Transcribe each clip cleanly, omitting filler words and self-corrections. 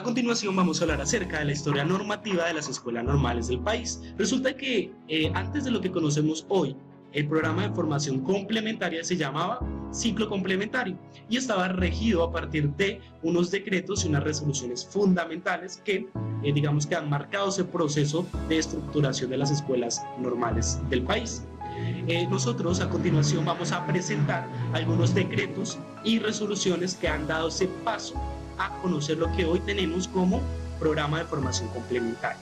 continuación vamos a hablar acerca de la historia normativa de las escuelas normales del país. Resulta que antes de lo que conocemos hoy, el programa de formación complementaria se llamaba ciclo complementario y estaba regido a partir de unos decretos y unas resoluciones fundamentales que digamos que han marcado ese proceso de estructuración de las escuelas normales del país. Nosotros a continuación vamos a presentar algunos decretos y resoluciones que han dado ese paso a conocer lo que hoy tenemos como programa de formación complementaria.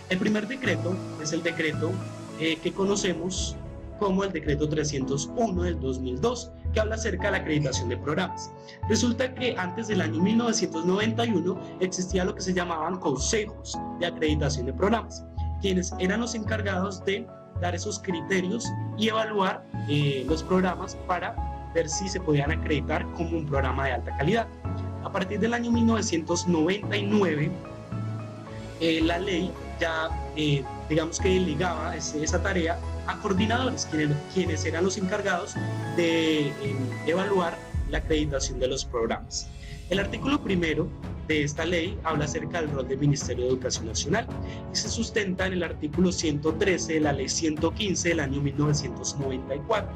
El primer decreto es el decreto que conocemos como el decreto 301 del 2002, que habla acerca de la acreditación de programas. Resulta que antes del año 1991 existía lo que se llamaban consejos de acreditación de programas, quienes eran los encargados de dar esos criterios y evaluar los programas para ver si se podían acreditar como un programa de alta calidad. A partir del año 1999, la ley ya digamos que delegaba esa tarea a coordinadores, quienes eran los encargados de evaluar la acreditación de los programas. El artículo primero de esta ley habla acerca del rol del Ministerio de Educación Nacional y se sustenta en el artículo 113 de la ley 115 del año 1994,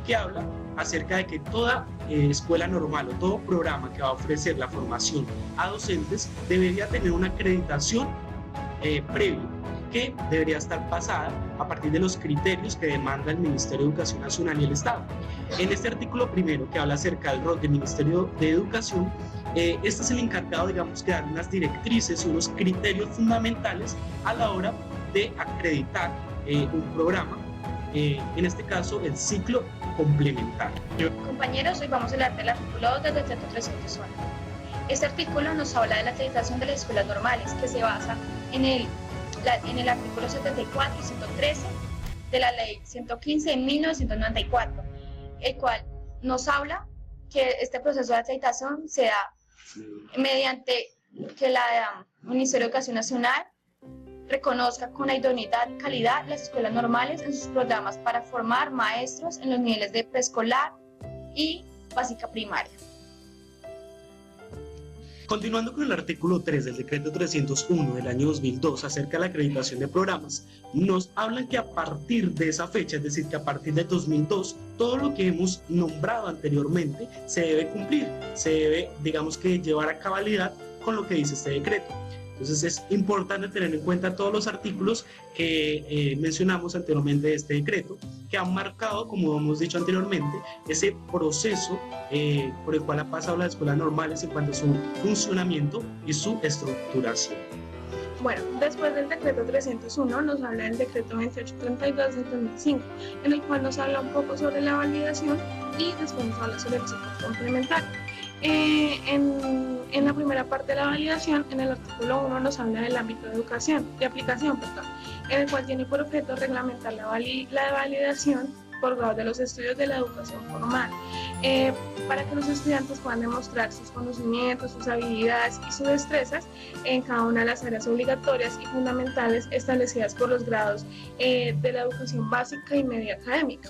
que habla acerca de que toda escuela normal o todo programa que va a ofrecer la formación a docentes debería tener una acreditación previa, que debería estar basada a partir de los criterios que demanda el Ministerio de Educación Nacional y el Estado. En este artículo primero, que habla acerca del rol del Ministerio de Educación, este es el encargado, digamos, de dar unas directrices y unos criterios fundamentales a la hora de acreditar un programa, en este caso el ciclo complementario. Compañeros, hoy vamos a hablar del artículo 2 del decreto 301. Este artículo nos habla de la acreditación de las escuelas normales, que se basa en el artículo 74 y 113 de la ley 115 de 1994, el cual nos habla que este proceso de acreditación se da mediante que el Ministerio de Educación Nacional reconozca con la idoneidad y calidad las escuelas normales en sus programas para formar maestros en los niveles de preescolar y básica primaria. Continuando con el artículo 3 del decreto 301 del año 2002 acerca de la acreditación de programas, nos hablan que a partir de esa fecha, es decir, que a partir de 2002, todo lo que hemos nombrado anteriormente se debe cumplir, se debe, digamos que, llevar a cabalidad con lo que dice este decreto. Entonces es importante tener en cuenta todos los artículos que mencionamos anteriormente de este decreto, que han marcado, como hemos dicho anteriormente, ese proceso por el cual ha pasado las escuelas normales en cuanto a su funcionamiento y su estructuración. Bueno, después del decreto 301 nos habla del decreto 2832 del 2005, en el cual nos habla un poco sobre la validación y después nos habla sobre el ciclo complementario. En la primera parte de la validación, en el artículo 1 nos habla del ámbito de aplicación, en el cual tiene por objeto reglamentar la validación por grado de los estudios de la educación formal, para que los estudiantes puedan demostrar sus conocimientos, sus habilidades y sus destrezas en cada una de las áreas obligatorias y fundamentales establecidas por los grados de la educación básica y media académica.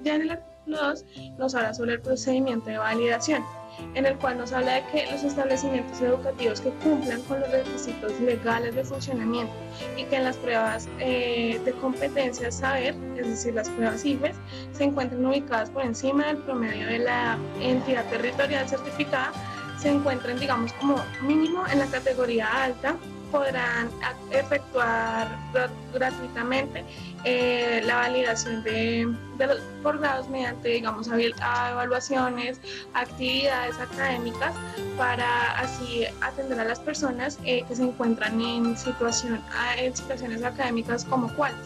Ya en el artículo 2 nos habla sobre el procedimiento de validación, en el cual nos habla de que los establecimientos educativos que cumplan con los requisitos legales de funcionamiento y que en las pruebas de competencias saber, es decir, las pruebas IFES, se encuentren ubicadas por encima del promedio de la entidad territorial certificada, se encuentren, digamos, como mínimo en la categoría alta, podrán efectuar gratuitamente la validación de los por grados mediante, digamos, evaluaciones, actividades académicas, para así atender a las personas que se encuentran en situaciones académicas como cuáles.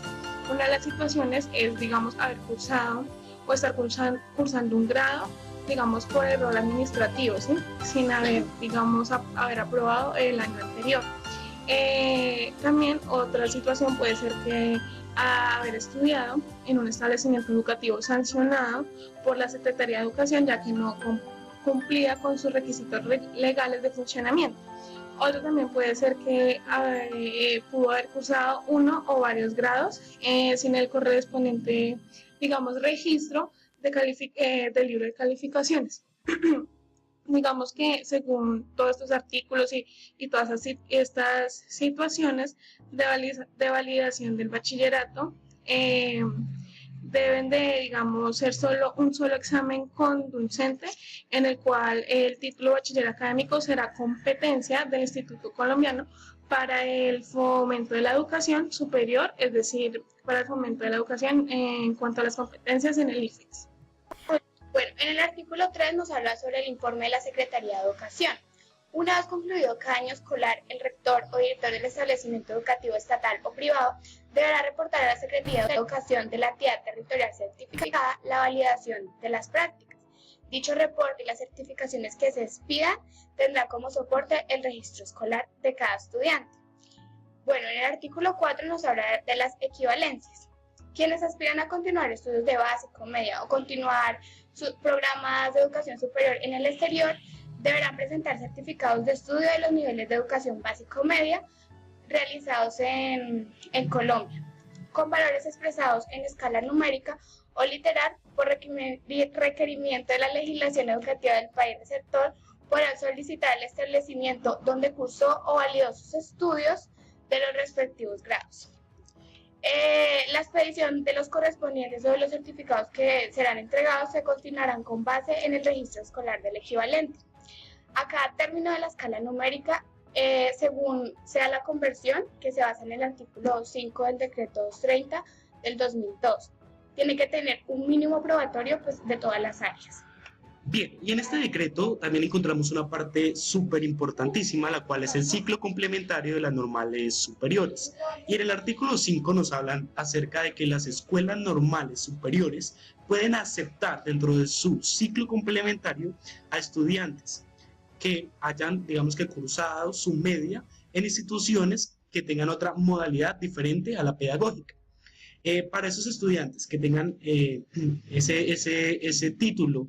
Una de las situaciones es, digamos, haber cursado o estar cursando un grado, digamos, por error administrativo, ¿sí? Sin haber, digamos, haber aprobado el año anterior. También otra situación puede ser que haber estudiado en un establecimiento educativo sancionado por la Secretaría de Educación, ya que no cumplía con sus requisitos legales de funcionamiento. Otro también puede ser que pudo haber cursado uno o varios grados sin el correspondiente, digamos, registro del libro de calificaciones. digamos que según todos estos artículos y todas estas situaciones de validación del bachillerato, deben de, digamos, ser solo un solo examen conducente en el cual el título bachiller académico será competencia del Instituto Colombiano para el fomento de la educación superior, es decir, para el fomento de la educación en cuanto a las competencias en el IFEX. Bueno, en el artículo 3 nos habla sobre el informe de la Secretaría de Educación. Una vez concluido cada año escolar, el rector o director del establecimiento educativo estatal o privado deberá reportar a la Secretaría de Educación de la entidad territorial certificada la validación de las prácticas. Dicho reporte y las certificaciones que se expidan tendrá como soporte el registro escolar de cada estudiante. Bueno, en el artículo 4 nos habla de las equivalencias. Quienes aspiran a continuar estudios de básico, media o continuar sus programas de educación superior en el exterior deberán presentar certificados de estudio de los niveles de educación básico media realizados en Colombia, con valores expresados en escala numérica o literal por requerimiento de la legislación educativa del país receptor, podrán solicitar el establecimiento donde cursó o validó sus estudios de los respectivos grados. La expedición de los correspondientes o de los certificados que serán entregados se continuarán con base en el registro escolar del equivalente. A cada término de la escala numérica, según sea la conversión, que se basa en el artículo 5 del decreto 230 del 2002. Tiene que tener un mínimo probatorio de todas las áreas. Bien, y en este decreto también encontramos una parte súper importantísima, la cual es el ciclo complementario de las normales superiores. Y en el artículo 5 nos hablan acerca de que las escuelas normales superiores pueden aceptar dentro de su ciclo complementario a estudiantes que hayan, digamos que cursado su media en instituciones que tengan otra modalidad diferente a la pedagógica. Para esos estudiantes que tengan ese título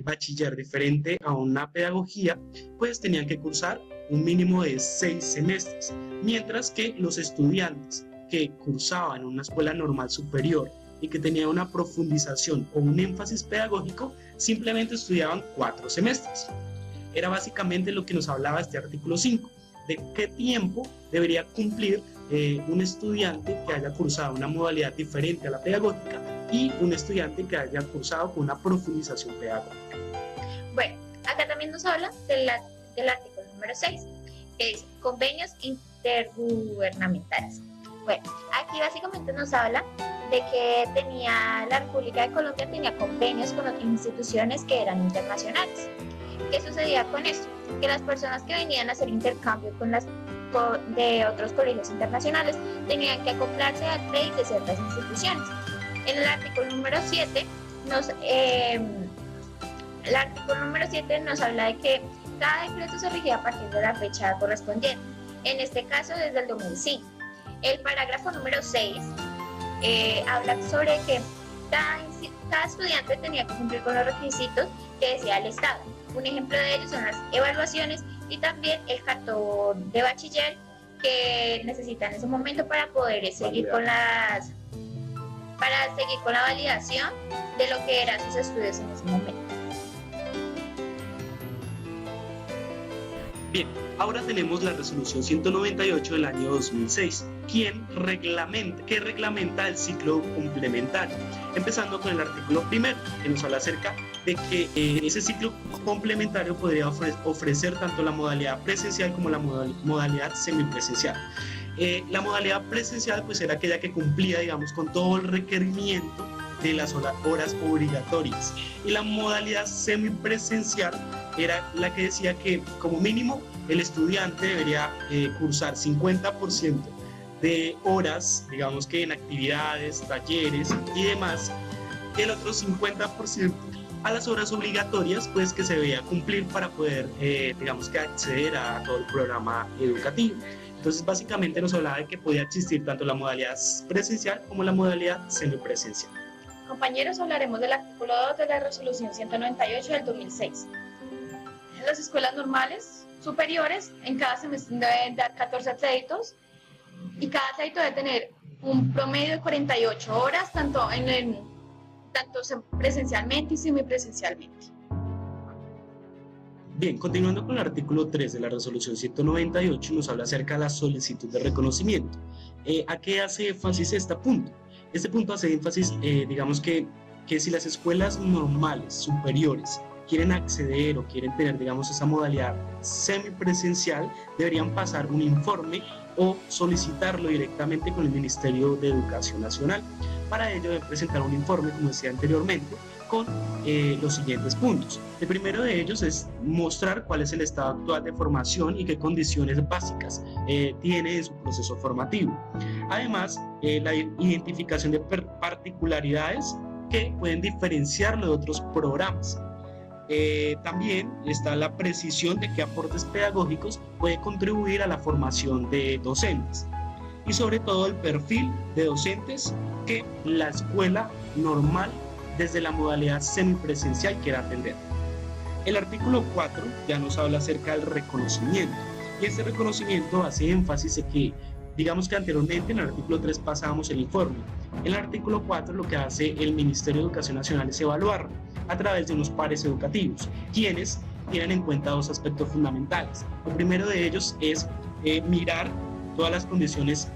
bachiller diferente a una pedagogía, pues tenían que cursar un mínimo de 6 semestres, mientras que los estudiantes que cursaban una escuela normal superior y que tenían una profundización o un énfasis pedagógico, simplemente estudiaban 4 semestres. Era básicamente lo que nos hablaba este artículo 5, de qué tiempo debería cumplir un estudiante que haya cursado una modalidad diferente a la pedagógica y un estudiante que haya cursado con una profundización pedagógica. Bueno, acá también nos habla del artículo número 6, que dice convenios intergubernamentales. Bueno, aquí básicamente nos habla de que la República de Colombia tenía convenios con otras instituciones que eran internacionales. ¿Qué sucedía con esto? Que las personas que venían a hacer intercambio de otros colegios internacionales tenían que acoplarse al rey de ciertas instituciones. En el artículo número 7 nos habla de que cada decreto se regía a partir de la fecha correspondiente, en este caso desde el 2005. El parágrafo número 6 habla sobre que cada estudiante tenía que cumplir con los requisitos que decía el Estado. Un ejemplo de ellos son las evaluaciones y también el cartón de bachiller que necesitan en ese momento para poder seguir con la validación de lo que eran sus estudios en ese momento. Bien, ahora tenemos la resolución 198 del año 2006, que reglamenta el ciclo complementario, empezando con el artículo primero, que nos habla acerca de que ese ciclo complementario podría ofrecer tanto la modalidad presencial como la modalidad semipresencial. La modalidad presencial pues era aquella que cumplía, digamos, con todo el requerimiento de las horas obligatorias, y la modalidad semipresencial era la que decía que como mínimo el estudiante debería cursar 50% de horas, digamos que en actividades, talleres y demás, y el otro 50% a las horas obligatorias pues que se debía cumplir para poder digamos que acceder a todo el programa educativo. Entonces básicamente nos hablaba de que podía existir tanto la modalidad presencial como la modalidad semipresencial. Compañeros, hablaremos del artículo 2 de la resolución 198 del 2006. En las escuelas normales superiores, en cada semestre deben dar 14 créditos y cada crédito debe tener un promedio de 48 horas, tanto presencialmente y semipresencialmente. Bien, continuando con el artículo 3 de la resolución 198, nos habla acerca de la solicitud de reconocimiento. ¿A qué hace énfasis este punto? Este punto hace énfasis, digamos que si las escuelas normales superiores quieren acceder o quieren tener, digamos, esa modalidad semipresencial, deberían pasar un informe o solicitarlo directamente con el Ministerio de Educación Nacional. Para ello deben presentar un informe, como decía anteriormente, con los siguientes puntos. El primero de ellos es mostrar cuál es el estado actual de formación y qué condiciones básicas tiene en su proceso formativo. Además, la identificación de particularidades que pueden diferenciarlo de otros programas. También está la precisión de qué aportes pedagógicos puede contribuir a la formación de docentes y sobre todo el perfil de docentes que la escuela normal desde la modalidad semipresencial quiera atender. El artículo 4 ya nos habla acerca del reconocimiento y este reconocimiento hace énfasis en que, digamos que anteriormente en el artículo 3 pasábamos el informe. En el artículo 4 lo que hace el Ministerio de Educación Nacional es evaluar a través de unos pares educativos, quienes tienen en cuenta dos aspectos fundamentales. El primero de ellos es mirar todas las condiciones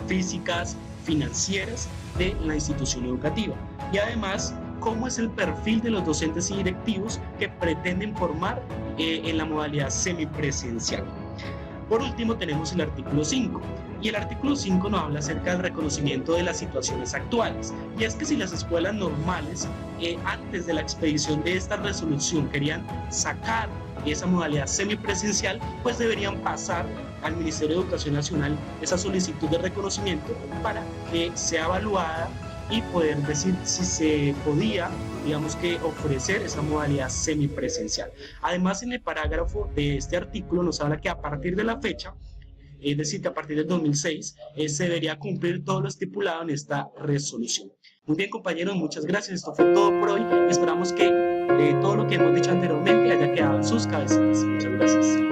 físicas, financieras de la institución educativa y además cómo es el perfil de los docentes y directivos que pretenden formar en la modalidad semipresencial. Por último tenemos el artículo 5 y el artículo 5 nos habla acerca del reconocimiento de las situaciones actuales y es que si las escuelas normales antes de la expedición de esta resolución querían sacar esa modalidad semipresencial, pues deberían pasar al Ministerio de Educación Nacional esa solicitud de reconocimiento para que sea evaluada y poder decir si se podía, digamos que, ofrecer esa modalidad semipresencial. Además, en el parágrafo de este artículo nos habla que a partir de la fecha, es decir, que a partir del 2006, se debería cumplir todo lo estipulado en esta resolución. Muy bien, compañeros, muchas gracias. Esto fue todo por hoy. Esperamos que todo lo que hemos dicho anteriormente haya quedado en sus cabecitas. Muchas gracias.